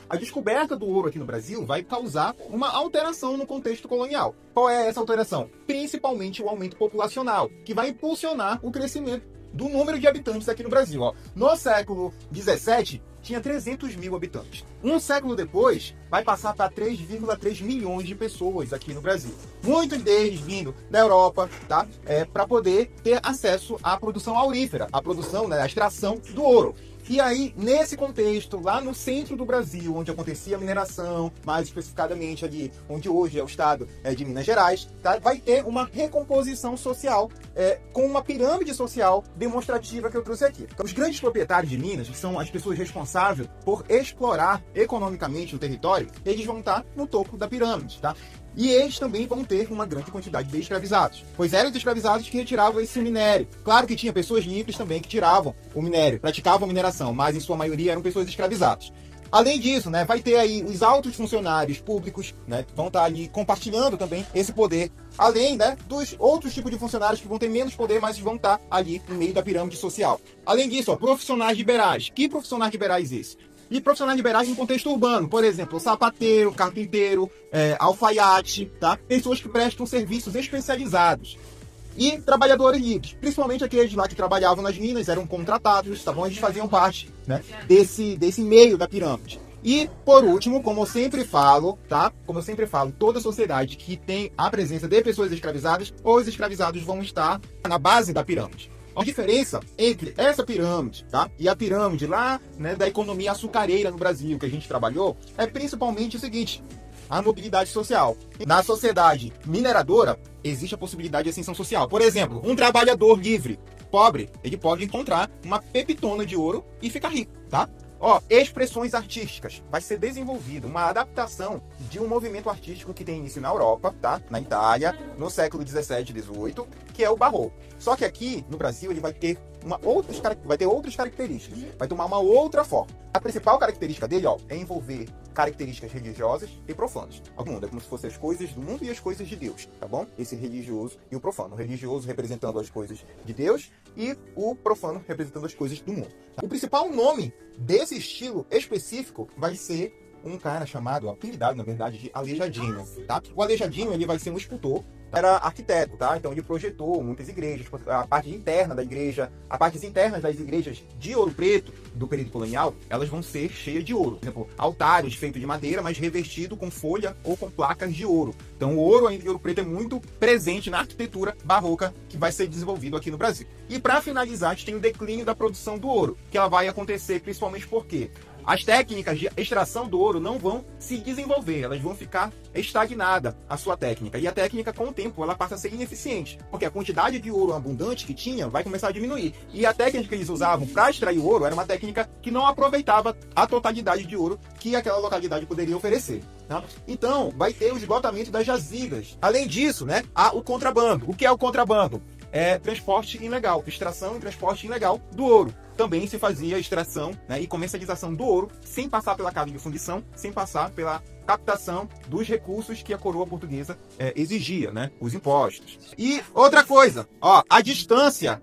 A descoberta do ouro aqui no Brasil vai causar uma alteração no contexto colonial. Qual é essa alteração? Principalmente o aumento populacional, que vai impulsionar o crescimento do número de habitantes aqui no Brasil. Ó. No século XVII, tinha 300 mil habitantes. Um século depois, vai passar para 3,3 milhões de pessoas aqui no Brasil. Muitos deles vindo da Europa, tá? Para poder ter acesso à produção aurífera, a produção, né, a extração do ouro. E aí, nesse contexto, lá no centro do Brasil, onde acontecia a mineração, mais especificadamente ali, onde hoje é o estado de Minas Gerais, tá? Vai ter uma recomposição social, com uma pirâmide social demonstrativa que eu trouxe aqui. Então, os grandes proprietários de minas, que são as pessoas responsáveis por explorar economicamente o território, eles vão estar no topo da pirâmide, tá? E eles também vão ter uma grande quantidade de escravizados, pois eram os escravizados que retiravam esse minério. Claro que tinha pessoas livres também que tiravam o minério, praticavam a mineração, mas em sua maioria eram pessoas escravizadas. Além disso, né, vai ter aí os altos funcionários públicos, né, que vão estar ali compartilhando também esse poder, além, né, dos outros tipos de funcionários que vão ter menos poder, mas vão estar ali no meio da pirâmide social. Além disso, ó, profissionais liberais. Que profissionais liberais esses? E profissionais liberais no contexto urbano, por exemplo, sapateiro, carpinteiro, alfaiate, tá? Pessoas que prestam serviços especializados. E trabalhadores livres, principalmente aqueles lá que trabalhavam nas minas, eram contratados, tá bom? Eles faziam parte, né, desse meio da pirâmide. E, por último, como eu sempre falo, tá? Como eu sempre falo, toda sociedade que tem a presença de pessoas escravizadas, os escravizados vão estar na base da pirâmide. A diferença entre essa pirâmide, tá, e a pirâmide lá, né, da economia açucareira no Brasil, que a gente trabalhou, é principalmente o seguinte: a mobilidade social. Na sociedade mineradora, existe a possibilidade de ascensão social. Por exemplo, um trabalhador livre, pobre, ele pode encontrar uma pepitona de ouro e ficar rico, tá? Ó, expressões artísticas. Vai ser desenvolvida uma adaptação de um movimento artístico que tem início na Europa, tá? Na Itália, no século 17 e 18, que é o barroco. Só que aqui no Brasil ele vai ter outras características, vai tomar uma outra forma. A principal característica dele, ó, é envolver características religiosas e profanas. É como se fossem as coisas do mundo e as coisas de Deus, tá bom? Esse religioso e o profano. O religioso representando as coisas de Deus e o profano representando as coisas do mundo. O principal nome desse estilo específico vai ser um cara chamado, apelidado na verdade, de Aleijadinho, tá? O Aleijadinho, ele vai ser um escultor, era arquiteto, tá? Então ele projetou muitas igrejas, a parte interna da igreja, as partes internas das igrejas de Ouro Preto do período colonial, elas vão ser cheias de ouro. Por exemplo, altares feitos de madeira, mas revestido com folha ou com placas de ouro. Então o ouro ainda de Ouro Preto é muito presente na arquitetura barroca que vai ser desenvolvido aqui no Brasil. E para finalizar, a gente tem o declínio da produção do ouro, que ela vai acontecer principalmente porque as técnicas de extração do ouro não vão se desenvolver, elas vão ficar estagnada a sua técnica. E a técnica, com o tempo, ela passa a ser ineficiente, porque a quantidade de ouro abundante que tinha vai começar a diminuir. E a técnica que eles usavam para extrair o ouro era uma técnica que não aproveitava a totalidade de ouro que aquela localidade poderia oferecer. Tá? Então, vai ter o esgotamento das jazidas. Além disso, né, há o contrabando. O que é o contrabando? É transporte ilegal, extração e transporte ilegal do ouro. Também se fazia extração, né, e comercialização do ouro sem passar pela casa de fundição, sem passar pela captação dos recursos que a coroa portuguesa exigia, né, os impostos. E outra coisa, ó, a distância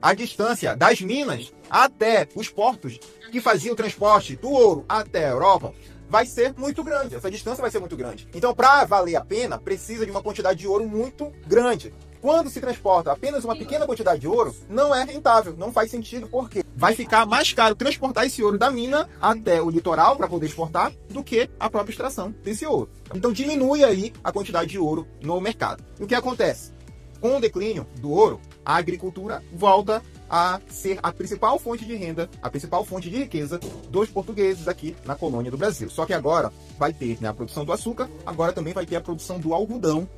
das minas até os portos que faziam o transporte do ouro até a Europa vai ser muito grande, essa distância vai ser muito grande. Então, para valer a pena, precisa de uma quantidade de ouro muito grande. Quando se transporta apenas uma pequena quantidade de ouro, não é rentável, não faz sentido, porque vai ficar mais caro transportar esse ouro da mina até o litoral para poder exportar do que a própria extração desse ouro. Então diminui aí a quantidade de ouro no mercado. E o que acontece? Com o declínio do ouro, a agricultura volta a ser a principal fonte de renda, a principal fonte de riqueza dos portugueses aqui na colônia do Brasil. Só que agora vai ter, né, a produção do açúcar, agora também vai ter a produção do algodão,